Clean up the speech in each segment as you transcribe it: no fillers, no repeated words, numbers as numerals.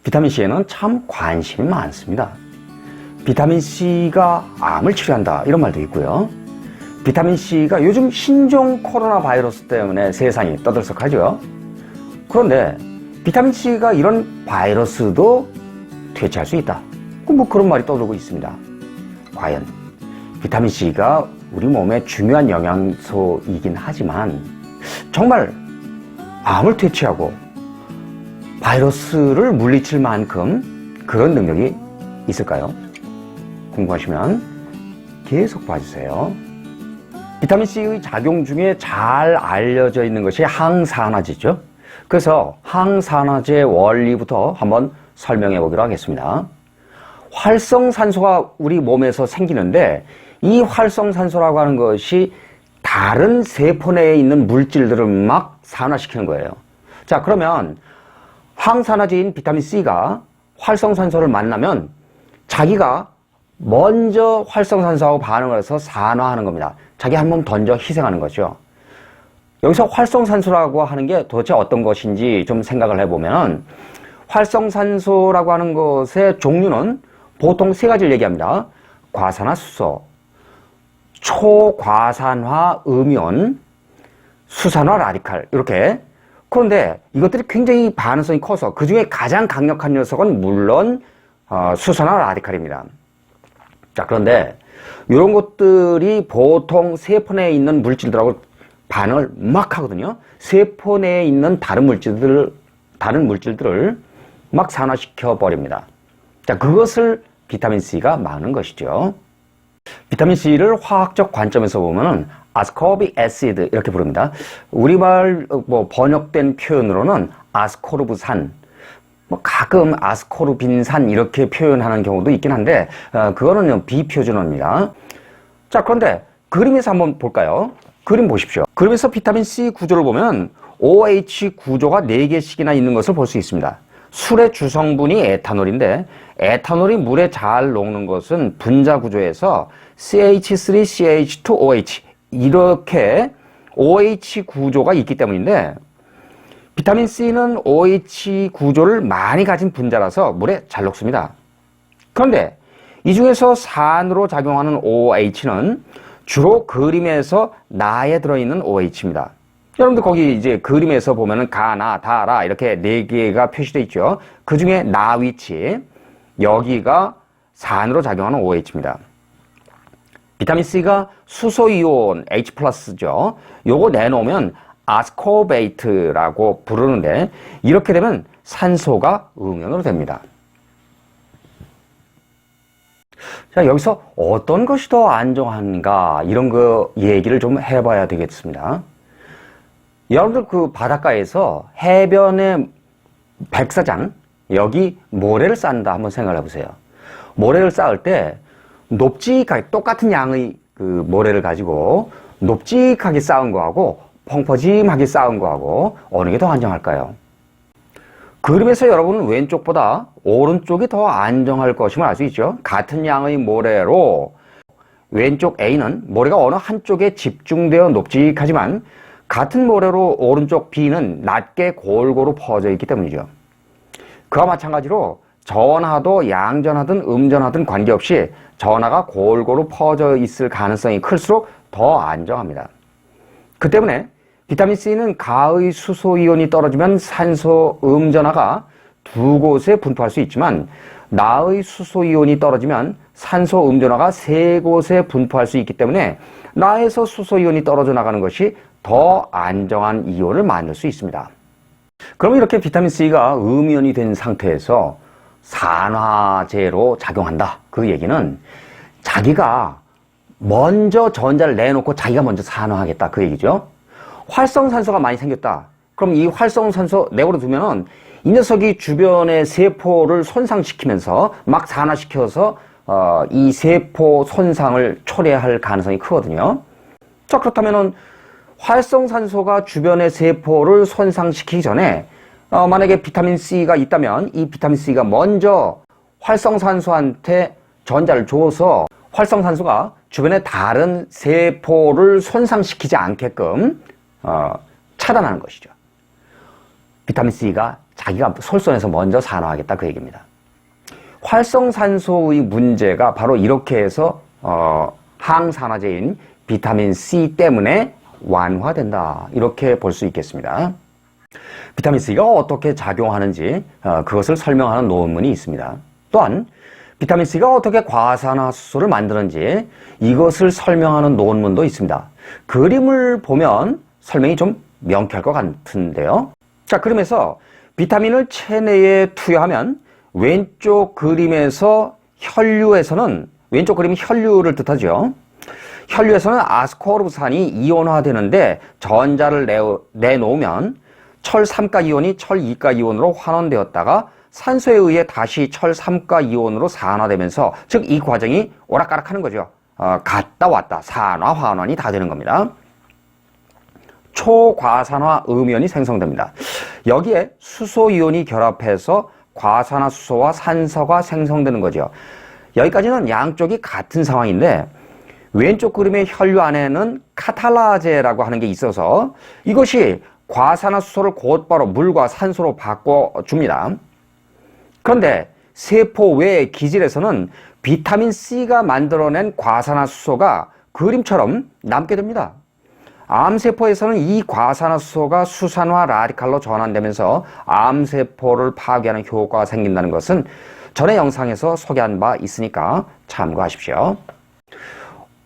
비타민C에는 참 관심이 많습니다. 비타민C가 암을 치료한다 이런 말도 있고요. 비타민C가 요즘 신종 코로나 바이러스 때문에 세상이 떠들썩하죠. 그런데 비타민C가 이런 바이러스도 퇴치할 수 있다. 뭐 그런 말이 떠돌고 있습니다. 과연 비타민C가 우리 몸에 중요한 영양소이긴 하지만 정말 암을 퇴치하고 바이러스를 물리칠 만큼 그런 능력이 있을까요? 궁금하시면 계속 봐주세요. 비타민C의 작용 중에 잘 알려져 있는 것이 항산화제죠. 그래서 항산화제 원리부터 한번 설명해 보기로 하겠습니다. 활성산소가 우리 몸에서 생기는데 이 활성산소라고 하는 것이 다른 세포 내에 있는 물질들을 막 산화시키는 거예요. 자, 그러면 항산화제인 비타민C가 활성산소를 만나면 자기가 먼저 활성산소하고 반응을 해서 산화하는 겁니다. 자기 한 몸 던져 희생하는 거죠. 여기서 활성산소라고 하는 게 도대체 어떤 것인지 좀 생각을 해보면 활성산소라고 하는 것의 종류는 보통 세 가지를 얘기합니다. 과산화수소, 초과산화 음이온, 수산화 라디칼 이렇게. 그런데 이것들이 굉장히 반응성이 커서 그 중에 가장 강력한 녀석은 물론 수산화 라디칼입니다. 자, 그런데 이런 것들이 보통 세포 내에 있는 물질들하고 반응을 막 하거든요. 세포 내에 있는 다른 물질들을 막 산화시켜 버립니다. 자, 그것을 비타민C가 막는 것이죠. 비타민C를 화학적 관점에서 보면은 아스코빅 애시드 이렇게 부릅니다. 우리말 번역된 표현으로는 아스코르브산, 가끔 아스코르빈산 이렇게 표현하는 경우도 있긴 한데 그거는 비표준어입니다. 자, 그런데 그림에서 한번 볼까요? 그림 보십시오. 그림에서 비타민C 구조를 보면 OH 구조가 4개씩이나 있는 것을 볼 수 있습니다. 술의 주성분이 에탄올인데 에탄올이 물에 잘 녹는 것은 분자 구조에서 CH3CH2OH 이렇게 OH 구조가 있기 때문인데 비타민C는 OH 구조를 많이 가진 분자라서 물에 잘 녹습니다. 그런데 이 중에서 산으로 작용하는 OH는 주로 그림에서 나에 들어있는 OH입니다. 여러분들 거기 이제 그림에서 보면은 가나, 다라 이렇게 4개가 표시되어 있죠. 그 중에 나 위치, 여기가 산으로 작용하는 OH입니다. 비타민C가 수소이온 H+죠. 요거 내놓으면 아스코베이트라고 부르는데 이렇게 되면 산소가 음연으로 됩니다. 자, 여기서 어떤 것이 더 안정한가 이런 거 얘기를 좀 해봐야 되겠습니다. 여러분들 그 바닷가에서 해변에 백사장 여기 모래를 쌓는다 한번 생각해 보세요. 모래를 쌓을 때 높직하게 똑같은 양의 그 모래를 가지고 높직하게 쌓은 거하고 펑퍼짐하게 쌓은 거하고 어느 게 더 안정할까요? 그림에서 여러분은 왼쪽보다 오른쪽이 더 안정할 것임을 알 수 있죠. 같은 양의 모래로 왼쪽 A는 모래가 어느 한쪽에 집중되어 높직하지만 같은 모래로 오른쪽 B는 낮게 골고루 퍼져 있기 때문이죠. 그와 마찬가지로 전하도 양전하든 음전하든 관계없이 전하가 골고루 퍼져 있을 가능성이 클수록 더 안정합니다. 그 때문에 비타민C는 가의 수소이온이 떨어지면 산소 음전하가 2곳에 분포할 수 있지만 나의 수소이온이 떨어지면 산소 음전하가 3곳에 분포할 수 있기 때문에 나에서 수소이온이 떨어져 나가는 것이 더 안정한 이온을 만들 수 있습니다. 그럼 이렇게 비타민C가 음이온이 된 상태에서 산화제로 작용한다. 그 얘기는 자기가 먼저 전자를 내놓고 자기가 먼저 산화하겠다. 그 얘기죠. 활성산소가 많이 생겼다. 그럼 이 활성산소 내버려 두면은 이 녀석이 주변의 세포를 손상시키면서 막 산화시켜서 이 세포 손상을 초래할 가능성이 크거든요. 자, 그렇다면은 활성산소가 주변의 세포를 손상시키기 전에 만약에 비타민C가 있다면 이 비타민C가 먼저 활성산소한테 전자를 줘서 활성산소가 주변의 다른 세포를 손상시키지 않게끔 차단하는 것이죠. 비타민C가 자기가 솔선해서 먼저 산화하겠다 그 얘기입니다. 활성산소의 문제가 바로 이렇게 해서 항산화제인 비타민 C 때문에 완화된다 이렇게 볼 수 있겠습니다. 비타민 C가 어떻게 작용하는지 그것을 설명하는 논문이 있습니다. 또한 비타민 C가 어떻게 과산화수소를 만드는지 이것을 설명하는 논문도 있습니다. 그림을 보면 설명이 좀 명쾌할 것 같은데요. 자, 그러면서 비타민을 체내에 투여하면 왼쪽 그림에서 혈류에서는, 왼쪽 그림이 혈류를 뜻하죠. 혈류에서는 아스코르브산이 이온화되는데 전자를 내놓으면 철 3가 이온이 철 2가 이온으로 환원되었다가 산소에 의해 다시 철 3가 이온으로 산화되면서, 즉 이 과정이 오락가락 하는 거죠. 갔다 왔다 산화 환원이 다 되는 겁니다. 초과산화 음이온이 생성됩니다. 여기에 수소 이온이 결합해서 과산화수소와 산소가 생성되는 거죠. 여기까지는 양쪽이 같은 상황인데 왼쪽 그림의 혈류 안에는 카탈라제라고 하는 게 있어서 이것이 과산화수소를 곧바로 물과 산소로 바꿔줍니다. 그런데 세포 외의 기질에서는 비타민 C가 만들어낸 과산화수소가 그림처럼 남게 됩니다. 암세포에서는 이 과산화수소가 수산화 라디칼로 전환되면서 암세포를 파괴하는 효과가 생긴다는 것은 전에 영상에서 소개한 바 있으니까 참고하십시오.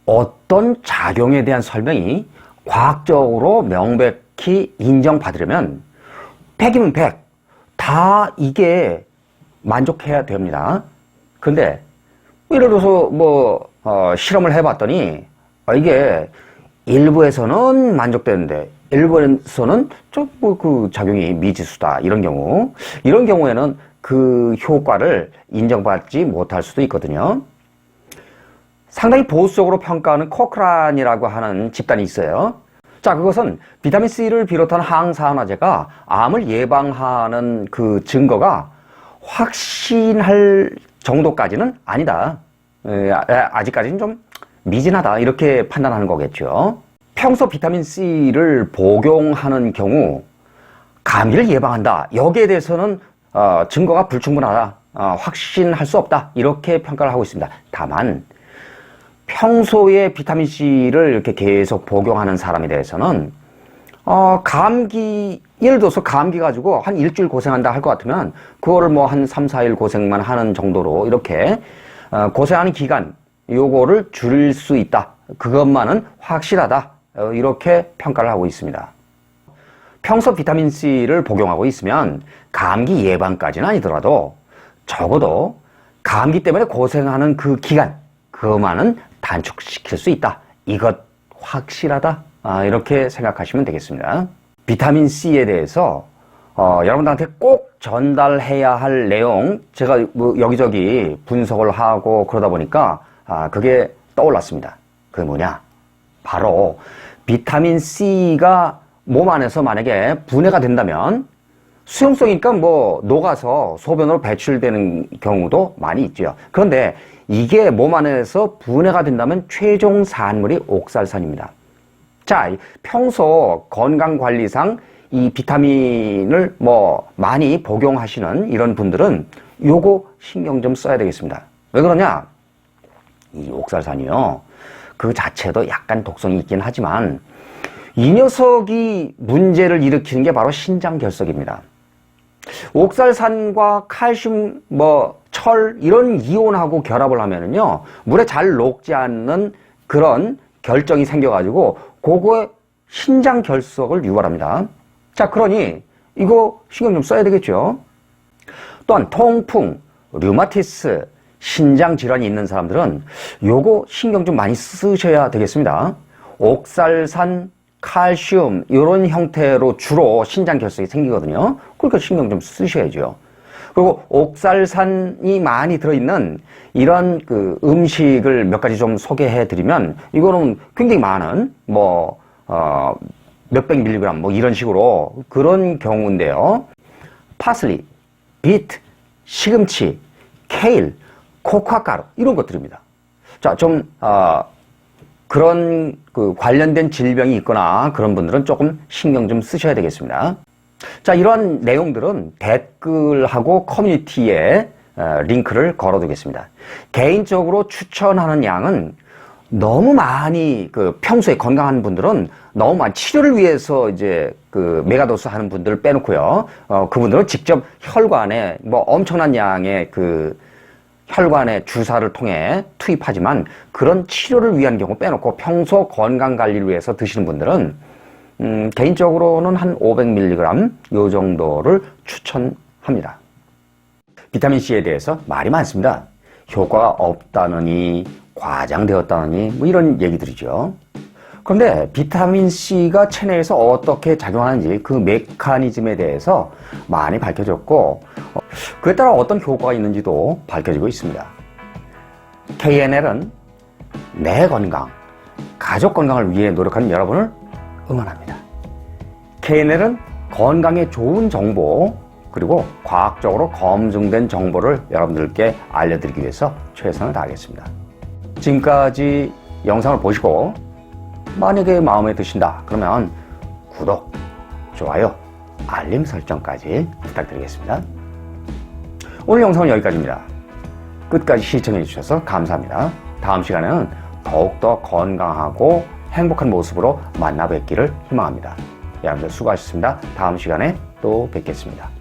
어떤 작용에 대한 설명이 과학적으로 명백히 인정받으려면 100이면 100, 다 이게 만족해야 됩니다. 그런데 예를 들어서 실험을 해봤더니 이게 일부에서는 만족되는데 일부에서는 좀 그 작용이 미지수다 이런 경우에는 그 효과를 인정받지 못할 수도 있거든요. 상당히 보수적으로 평가하는 코크란이라고 하는 집단이 있어요. 자, 그것은 비타민 C를 비롯한 항산화제가 암을 예방하는 그 증거가 확신할 정도까지는 아니다. 아직까지는 좀 미진하다 이렇게 판단하는 거겠죠. 평소 비타민 C를 복용하는 경우 감기를 예방한다. 여기에 대해서는 증거가 불충분하다. 확신할 수 없다. 이렇게 평가를 하고 있습니다. 다만 평소에 비타민 C를 이렇게 계속 복용하는 사람에 대해서는 예를 들어서 감기 가지고 한 일주일 고생한다 할 것 같으면 그거를 한 3, 4일 고생만 하는 정도로 이렇게 고생하는 기간 요거를 줄일 수 있다. 그것만은 확실하다. 이렇게 평가를 하고 있습니다. 평소 비타민 C를 복용하고 있으면 감기 예방까지는 아니더라도 적어도 감기 때문에 고생하는 그 기간 그것만은 단축시킬 수 있다. 이것 확실하다. 이렇게 생각하시면 되겠습니다. 비타민 C에 대해서 여러분들한테 꼭 전달해야 할 내용 제가 여기저기 분석을 하고 그러다 보니까 그게 떠올랐습니다. 그게 뭐냐? 바로 비타민 C가 몸 안에서 만약에 분해가 된다면 수용성이니까 녹아서 소변으로 배출되는 경우도 많이 있죠. 그런데 이게 몸 안에서 분해가 된다면 최종 산물이 옥살산입니다. 자, 평소 건강관리상 이 비타민을 많이 복용하시는 이런 분들은 요거 신경 좀 써야 되겠습니다. 왜 그러냐? 이 옥살산이요. 그 자체도 약간 독성이 있긴 하지만 이 녀석이 문제를 일으키는 게 바로 신장결석입니다. 옥살산과 칼슘, 철 이런 이온하고 결합을 하면은요 물에 잘 녹지 않는 그런 결정이 생겨가지고 그거에 신장결석을 유발합니다. 자, 그러니 이거 신경 좀 써야 되겠죠. 또한 통풍, 류마티스, 신장질환이 있는 사람들은 요거 신경 좀 많이 쓰셔야 되겠습니다. 옥살산, 칼슘 이런 형태로 주로 신장결석이 생기거든요. 그러니까 신경 좀 쓰셔야죠. 그리고 옥살산이 많이 들어있는 이런 그 음식을 몇 가지 좀 소개해 드리면 이거는 굉장히 많은 몇백 밀리그램 이런 식으로 그런 경우인데요. 파슬리, 비트, 시금치, 케일, 코코아가루 이런 것들입니다. 자, 그런 관련된 질병이 있거나 그런 분들은 조금 신경 좀 쓰셔야 되겠습니다. 자, 이러한 내용들은 댓글하고 커뮤니티에 링크를 걸어두겠습니다. 개인적으로 추천하는 양은 너무 많이 평소에 건강한 분들은 너무 많이 치료를 위해서 이제 메가도스 하는 분들을 빼놓고요. 그분들은 직접 혈관에 엄청난 양의 혈관의 주사를 통해 투입하지만 그런 치료를 위한 경우 빼놓고 평소 건강 관리를 위해서 드시는 분들은 개인적으로는 한 500mg 요 정도를 추천합니다. 비타민C에 대해서 말이 많습니다. 효과가 없다느니 과장되었다느니 이런 얘기들이죠. 그런데 비타민C가 체내에서 어떻게 작용하는지 그 메커니즘에 대해서 많이 밝혀졌고 그에 따라 어떤 효과가 있는지도 밝혀지고 있습니다. KNL은 내 건강, 가족 건강을 위해 노력하는 여러분을 응원합니다. KNL은 건강에 좋은 정보 그리고 과학적으로 검증된 정보를 여러분들께 알려드리기 위해서 최선을 다하겠습니다. 지금까지 영상을 보시고 만약에 마음에 드신다 그러면 구독, 좋아요, 알림 설정까지 부탁드리겠습니다. 오늘 영상은 여기까지입니다. 끝까지 시청해 주셔서 감사합니다. 다음 시간에는 더욱더 건강하고 행복한 모습으로 만나 뵙기를 희망합니다. 여러분들 수고하셨습니다. 다음 시간에 또 뵙겠습니다.